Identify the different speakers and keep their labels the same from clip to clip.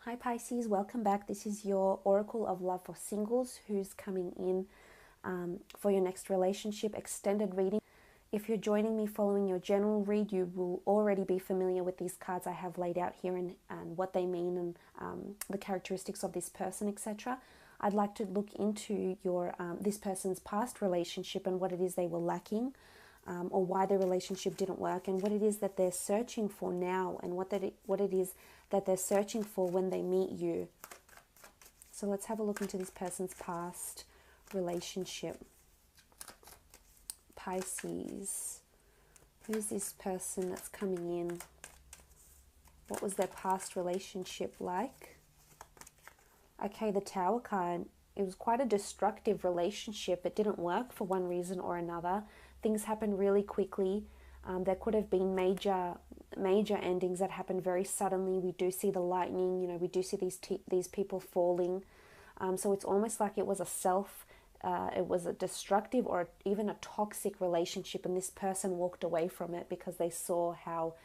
Speaker 1: Hi Pisces, welcome back. This is your Oracle of Love for Singles who's coming in for your next relationship extended reading. If you're joining me following your general read, you will already be familiar with these cards I have laid out here and what they mean and the characteristics of this person, etc. I'd like to look into your this person's past relationship and what it is they were lacking, or why their relationship didn't work, and what it is that they're searching for now, and what it is that they're searching for when they meet you. So let's have a look into this person's past relationship. Pisces, who's this person that's coming in? What was their past relationship like? Okay, the Tower card. It was quite a destructive relationship. It didn't work for one reason or another. Things happened really quickly. There could have been major endings that happened very suddenly. We do see the lightning. We do see these people falling. So it's almost like it was it was a destructive or even a toxic relationship, and this person walked away from it because they saw how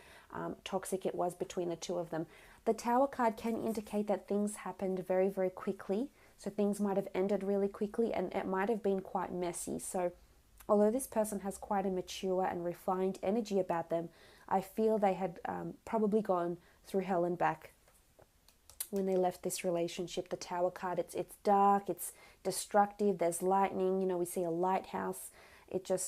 Speaker 1: toxic it was between the two of them. The Tower card can indicate that things happened very, very quickly. So things might have ended really quickly, and it might have been quite messy. So although this person has quite a mature and refined energy about them, I feel they had probably gone through hell and back when they left this relationship. The Tower card, it's dark, it's destructive, there's lightning, we see a lighthouse,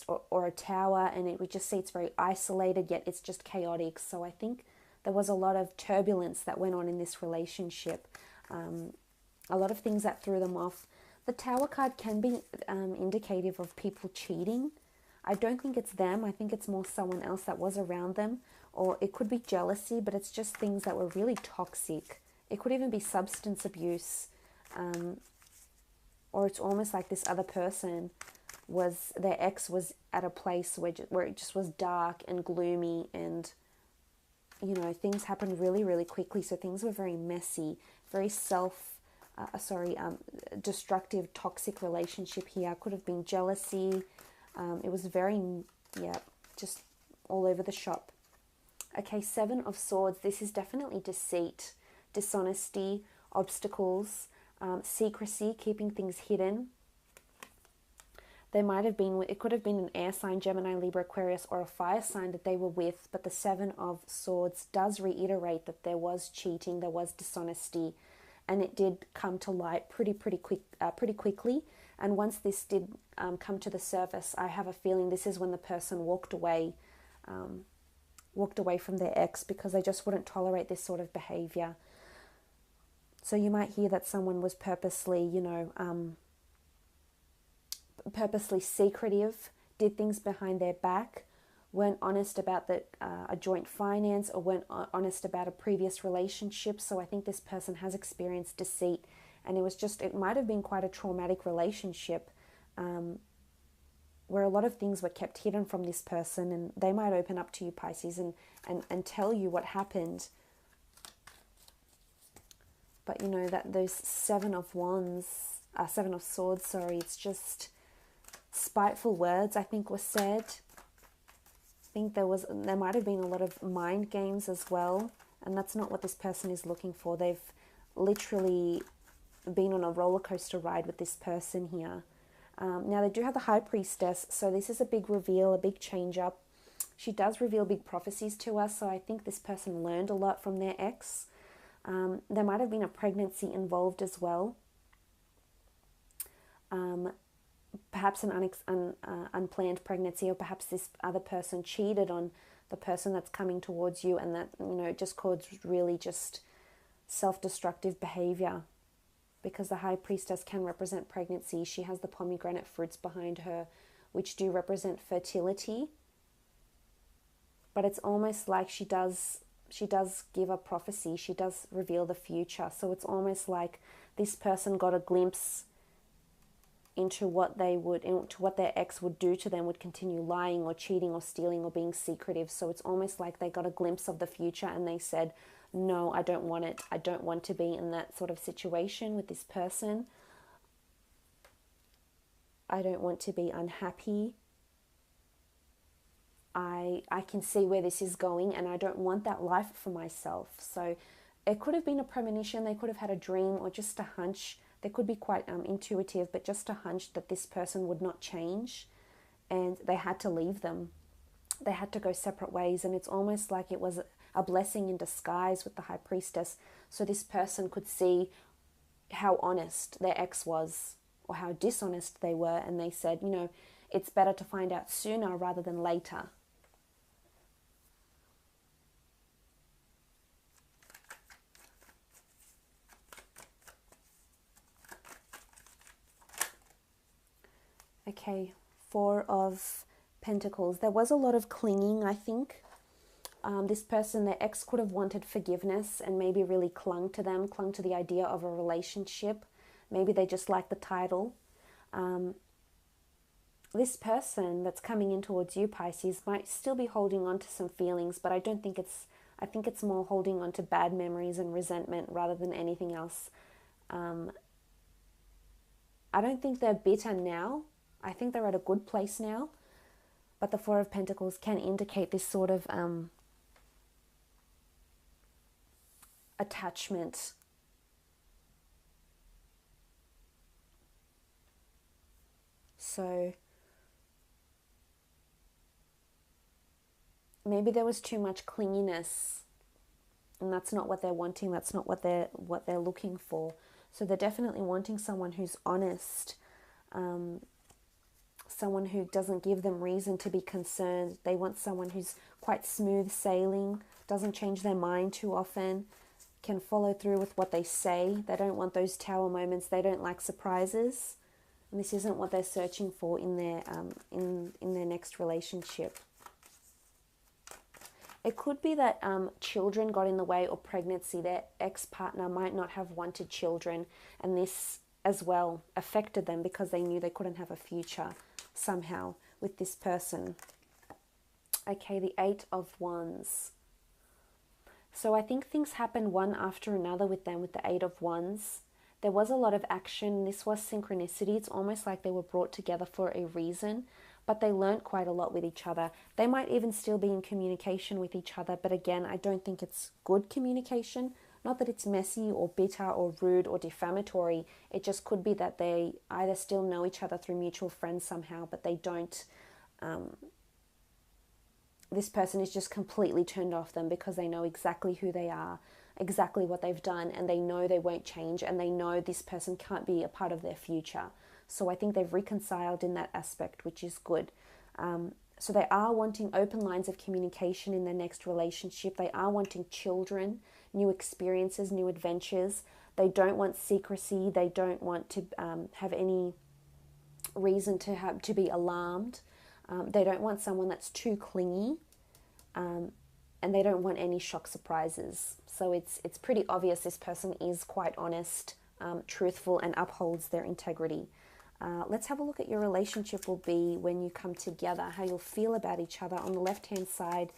Speaker 1: or a tower, and we just see it's very isolated, yet it's just chaotic. So I think there was a lot of turbulence that went on in this relationship, a lot of things that threw them off. The Tower card can be indicative of people cheating. I don't think it's them. I think it's more someone else that was around them, or it could be jealousy, but it's just things that were really toxic. It could even be substance abuse, or it's almost like this other person their ex was at a place where it just was dark and gloomy, and things happened really, really quickly. So things were very messy, very destructive, toxic relationship here. Could have been jealousy. It was very, just all over the shop. Okay, Seven of Swords. This is definitely deceit, dishonesty, obstacles, secrecy, keeping things hidden. It could have been an air sign, Gemini, Libra, Aquarius, or a fire sign that they were with, but the Seven of Swords does reiterate that there was cheating, there was dishonesty, and it did come to light pretty quickly. And once this did come to the surface, I have a feeling this is when the person walked away from their ex, because they just wouldn't tolerate this sort of behavior. So you might hear that someone was purposely secretive, did things behind their back, weren't honest about a joint finance, or weren't honest about a previous relationship. So I think this person has experienced deceit, and it might have been quite a traumatic relationship, where a lot of things were kept hidden from this person, and they might open up to you, Pisces, and tell you what happened. But that those Seven of Swords, it's just spiteful words, I think, were said. I think there might have been a lot of mind games as well, and that's not what this person is looking for. They've literally been on a roller coaster ride with this person here. Now they do have the High Priestess, so this is a big reveal, a big change up. She does reveal big prophecies to us, so I think this person learned a lot from their ex. There might have been a pregnancy involved as well. Perhaps an unplanned pregnancy, or perhaps this other person cheated on the person that's coming towards you, and that just caused really just self-destructive behavior, because the High Priestess can represent pregnancy. She has the pomegranate fruits behind her, which do represent fertility, but it's almost like she does give a prophecy. She does reveal the future. So it's almost like this person got a glimpse into what their ex would do to them, would continue lying or cheating or stealing or being secretive. So it's almost like they got a glimpse of the future, and they said, no, I don't want it. I don't want to be in that sort of situation with this person. I don't want to be unhappy. I can see where this is going, and I don't want that life for myself. So it could have been a premonition, they could have had a dream or just a hunch. They could be quite intuitive, but just a hunch that this person would not change and they had to leave them. They had to go separate ways, and it's almost like it was a blessing in disguise with the High Priestess. So this person could see how honest their ex was or how dishonest they were, and they said, you know, it's better to find out sooner rather than later. Okay, Four of Pentacles. There was a lot of clinging, I think. This person, their ex, could have wanted forgiveness and maybe really clung to them, clung to the idea of a relationship. Maybe they just like the title. This person that's coming in towards you, Pisces, might still be holding on to some feelings, but I think it's more holding on to bad memories and resentment rather than anything else. I don't think they're bitter now. I think they're at a good place now. But the Four of Pentacles can indicate this sort of attachment. So maybe there was too much clinginess, and that's not what they're wanting. That's not what they're looking for. So they're definitely wanting someone who's honest, someone who doesn't give them reason to be concerned. They want someone who's quite smooth sailing, doesn't change their mind too often, can follow through with what they say. They don't want those tower moments. They don't like surprises. And this isn't what they're searching for in their next relationship. It could be that children got in the way, or pregnancy. Their ex-partner might not have wanted children, and this as well affected them because they knew they couldn't have a future somehow with this person. Okay, the Eight of Wands. So I think things happened one after another with them with the Eight of Wands. There was a lot of action. This was synchronicity. It's almost like they were brought together for a reason, but they learned quite a lot with each other. They might even still be in communication with each other, but again, I don't think it's good communication. Not that it's messy or bitter or rude or defamatory. It just could be that they either still know each other through mutual friends somehow, but they don't. This person is just completely turned off them because they know exactly who they are, exactly what they've done, and they know they won't change, and they know this person can't be a part of their future. So I think they've reconciled in that aspect, which is good. So they are wanting open lines of communication in their next relationship. They are wanting children, new experiences, new adventures. They don't want secrecy. They don't want to have any reason to be alarmed. They don't want someone that's too clingy, and they don't want any shock surprises. So it's pretty obvious this person is quite honest, truthful, and upholds their integrity. Let's have a look at your relationship will be when you come together, how you'll feel about each other. On the left-hand side,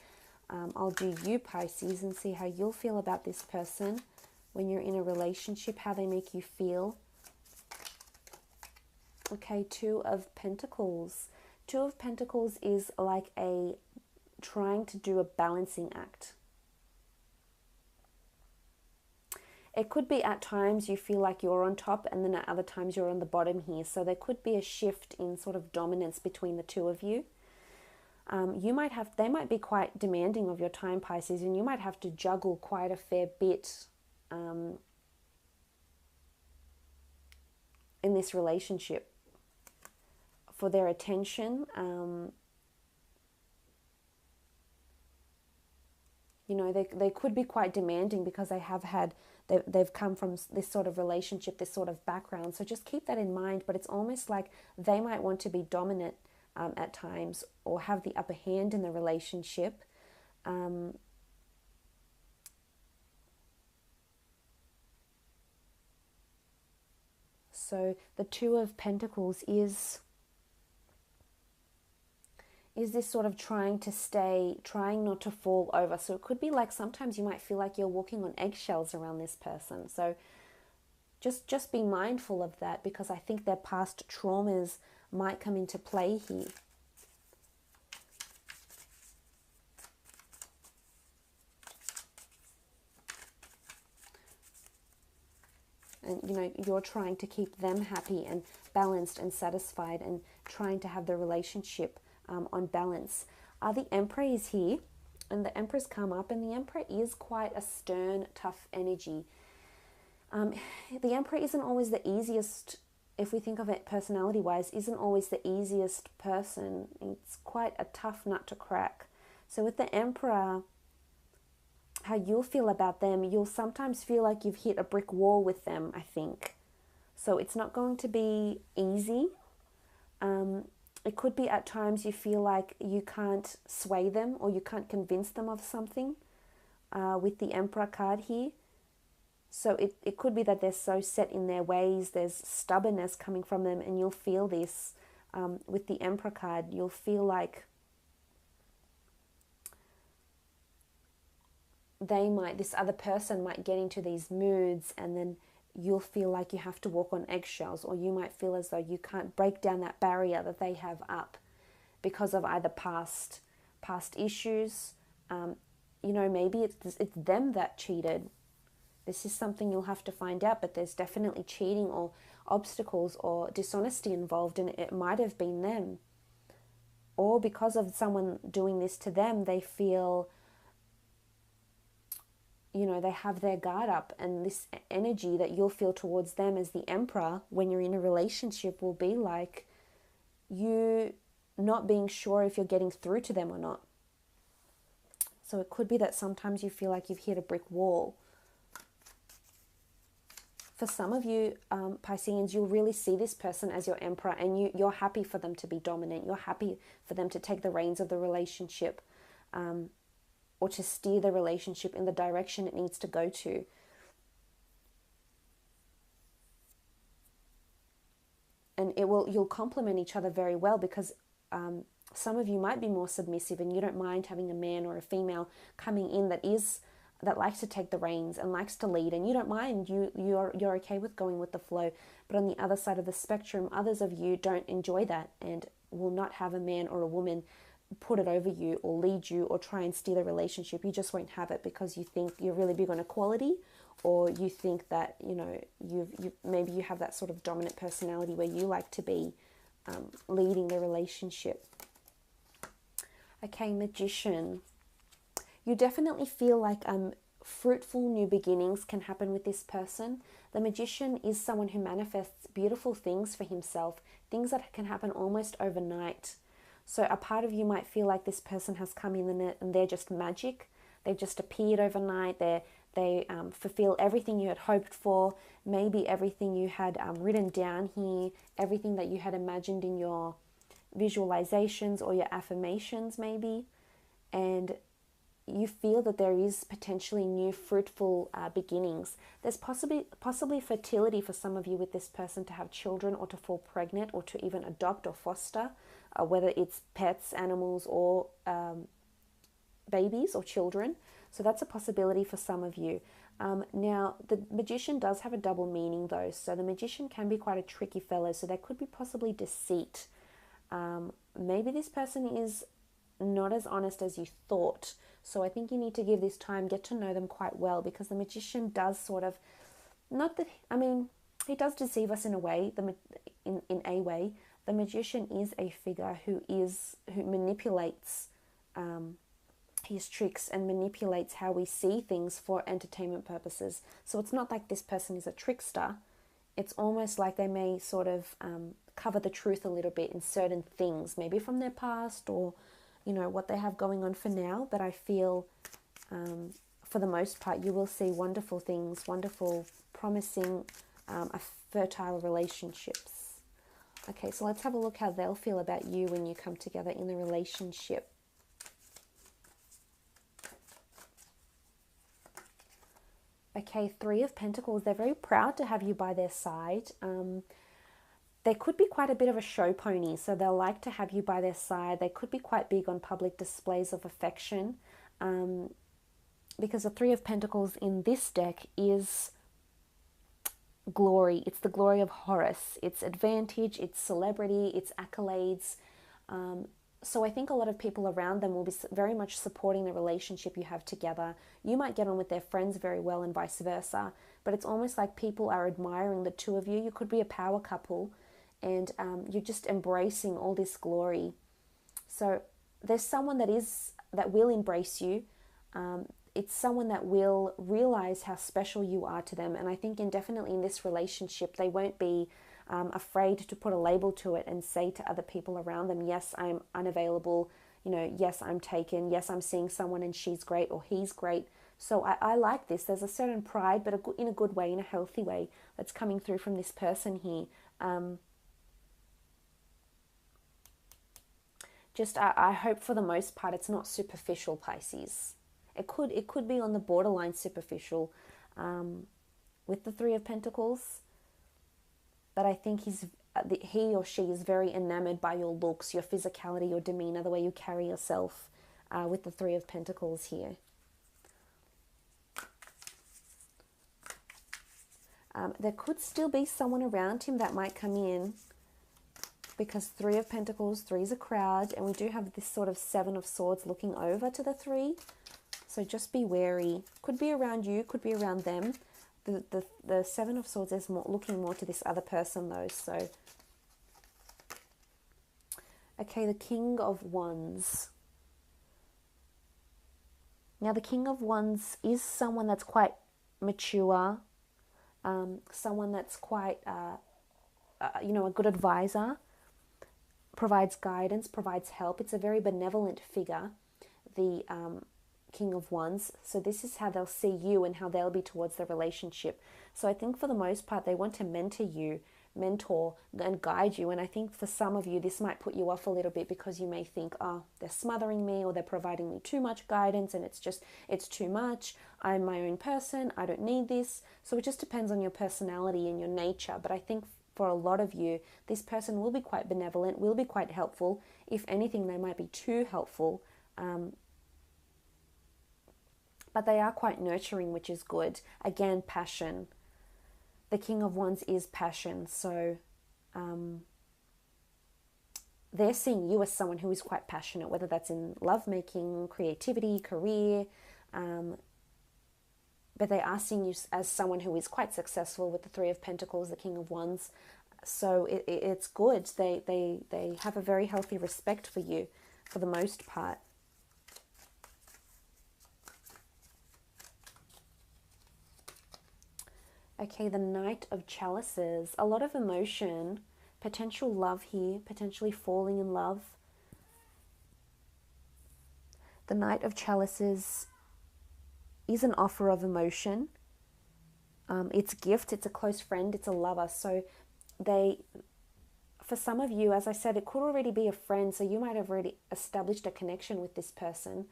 Speaker 1: I'll do you, Pisces, and see how you'll feel about this person when you're in a relationship, how they make you feel. Okay, Two of Pentacles. Two of Pentacles is like trying to do a balancing act. It could be at times you feel like you're on top, and then at other times you're on the bottom here. So there could be a shift in sort of dominance between the two of you. They might be quite demanding of your time, Pisces, and you might have to juggle quite a fair bit in this relationship for their attention. You know, they could be quite demanding because they've come from this sort of relationship, this sort of background. So just keep that in mind. But it's almost like they might want to be dominant at times, or have the upper hand in the relationship. So the Two of Pentacles is this sort of trying not to fall over. So it could be like sometimes you might feel like you're walking on eggshells around this person. So just be mindful of that, because I think their past traumas might come into play here. And, you know, you're trying to keep them happy and balanced and satisfied and trying to have the relationship on balance. The Emperor is here, and the Emperor's come up, and the Emperor is quite a stern, tough energy. The Emperor isn't always the easiest, if we think of it personality-wise, isn't always the easiest person. It's quite a tough nut to crack. So with the Emperor, how you'll feel about them, you'll sometimes feel like you've hit a brick wall with them, I think. So it's not going to be easy. It could be at times you feel like you can't sway them or you can't convince them of something with the Emperor card here. So it could be that they're so set in their ways, there's stubbornness coming from them, and you'll feel this with the Emperor card. You'll feel like this other person might get into these moods, and then you'll feel like you have to walk on eggshells, or you might feel as though you can't break down that barrier that they have up because of either past issues. You know, maybe it's them that cheated. This is something you'll have to find out, but there's definitely cheating or obstacles or dishonesty involved, and it might have been them. Or because of someone doing this to them, they feel, you know, they have their guard up, and this energy that you'll feel towards them as the Emperor when you're in a relationship will be like you not being sure if you're getting through to them or not. So it could be that sometimes you feel like you've hit a brick wall. For some of you, Pisceans, you'll really see this person as your Emperor, and you're happy for them to be dominant. You're happy for them to take the reins of the relationship, or to steer the relationship in the direction it needs to go to. And you'll complement each other very well, because some of you might be more submissive and you don't mind having a man or a female coming in that likes to take the reins and likes to lead, and you don't mind, you're okay with going with the flow. But on the other side of the spectrum, others of you don't enjoy that and will not have a man or a woman put it over you or lead you or try and steer the relationship. You just won't have it because you think you're really big on equality, or you think that, you know, maybe you have that sort of dominant personality where you like to be leading the relationship. Okay, Magician. You definitely feel like fruitful new beginnings can happen with this person. The Magician is someone who manifests beautiful things for himself, things that can happen almost overnight. So a part of you might feel like this person has come in and they're just magic. They've just appeared overnight. They fulfill everything you had hoped for, maybe everything you had written down here, everything that you had imagined in your visualizations or your affirmations maybe. And you feel that there is potentially new fruitful beginnings. There's possibly fertility for some of you with this person, to have children or to fall pregnant or to even adopt or foster, whether it's pets, animals, or babies or children. So that's a possibility for some of you. Now, the Magician does have a double meaning though. So the Magician can be quite a tricky fellow. So there could be possibly deceit. Maybe this person is not as honest as you thought. So I think you need to give this time, get to know them quite well, because the Magician does sort of, he does deceive us in a way, in a way. The Magician is a figure who manipulates his tricks and manipulates how we see things for entertainment purposes. So it's not like this person is a trickster. It's almost like they may sort of cover the truth a little bit in certain things, maybe from their past or, you know, what they have going on for now. But I feel for the most part you will see wonderful things, wonderful, promising, fertile relationships. Okay, so let's have a look how they'll feel about you when you come together in the relationship. Okay, Three of Pentacles. They're very proud to have you by their side. They could be quite a bit of a show pony, so they'll like to have you by their side. They could be quite big on public displays of affection, because the Three of Pentacles in this deck is glory. It's the glory of Horus. It's advantage, it's celebrity, it's accolades. So I think a lot of people around them will be very much supporting the relationship you have together. You might get on with their friends very well and vice versa, but it's almost like people are admiring the two of you. You could be a power couple, and you're just embracing all this glory. So there's someone that will embrace you. It's someone that will realize how special you are to them. And I think definitely in this relationship, they won't be afraid to put a label to it and say to other people around them, yes, I'm unavailable. Yes, I'm taken. Yes, I'm seeing someone and she's great or he's great. So I like this. There's a certain pride, but in a good way, in a healthy way, that's coming through from this person here. I hope for the most part it's not superficial, Pisces. It could be on the borderline superficial with the Three of Pentacles, but I think he or she is very enamored by your looks, your physicality, your demeanor, the way you carry yourself with the Three of Pentacles here. There could still be someone around him that might come in, because Three of Pentacles, Three is a crowd, and we do have this sort of Seven of Swords looking over to the Three. So just be wary. Could be around you, could be around them. The Seven of Swords is looking more to this other person though. So, okay, the King of Wands. Now the King of Wands is someone that's quite mature, someone that's quite, a good advisor, provides guidance, provides help. It's a very benevolent figure, the King of Wands. So this is how they'll see you and how they'll be towards the relationship. So I think for the most part, they want to mentor and guide you. And I think for some of you, this might put you off a little bit because you may think, oh, they're smothering me, or they're providing me too much guidance, and it's too much. I'm my own person. I don't need this. So it just depends on your personality and your nature. But I think for a lot of you, this person will be quite benevolent, will be quite helpful. If anything, they might be too helpful. But they are quite nurturing, which is good. Again, passion. The King of Wands is passion. So they're seeing you as someone who is quite passionate, whether that's in lovemaking, creativity, career. But they are seeing you as someone who is quite successful with the Three of Pentacles, the King of Wands. So it's good. They have a very healthy respect for you for the most part. Okay, the Knight of Chalices. A lot of emotion, potential love here, potentially falling in love. The Knight of Chalices is an offer of emotion. It's a gift, it's a close friend, it's a lover. So for some of you, as I said, it could already be a friend, so you might have already established a connection with this person.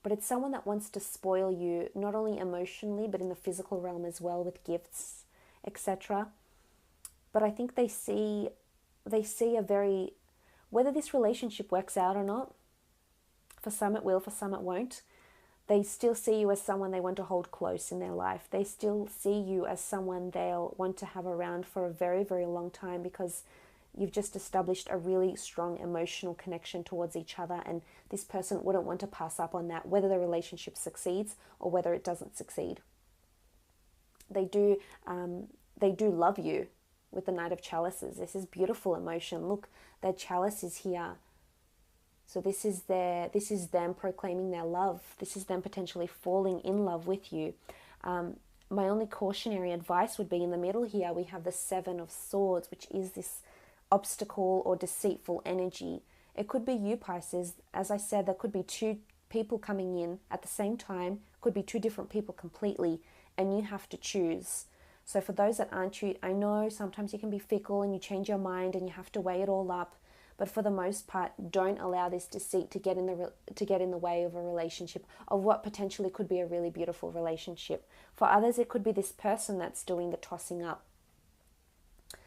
Speaker 1: But it's someone that wants to spoil you, not only emotionally, but in the physical realm as well, with gifts, etc. But I think they see whether this relationship works out or not, for some it will, for some it won't, they still see you as someone they want to hold close in their life. They still see you as someone they'll want to have around for a very, very long time, because you've just established a really strong emotional connection towards each other, and this person wouldn't want to pass up on that, whether the relationship succeeds or whether it doesn't succeed. They do love you with the Knight of Chalices. This is beautiful emotion. Look, their chalice is here. So this is them proclaiming their love. This is them potentially falling in love with you. My only cautionary advice would be in the middle here, we have the Seven of Swords, which is this obstacle or deceitful energy. It could be you, Pisces. As I said, there could be two people coming in at the same time, could be two different people completely, and you have to choose. So for those that aren't you, I know sometimes you can be fickle and you change your mind and you have to weigh it all up, but for the most part, don't allow this deceit to get in the way of a relationship, of what potentially could be a really beautiful relationship. For others, it could be this person that's doing the tossing up.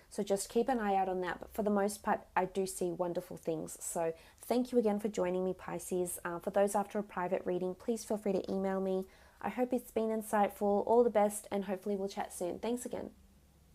Speaker 1: So just keep an eye out on that. But for the most part, I do see wonderful things. So thank you again for joining me, Pisces. For those after a private reading, please feel free to email me. I hope it's been insightful. All the best, and hopefully we'll chat soon. Thanks again.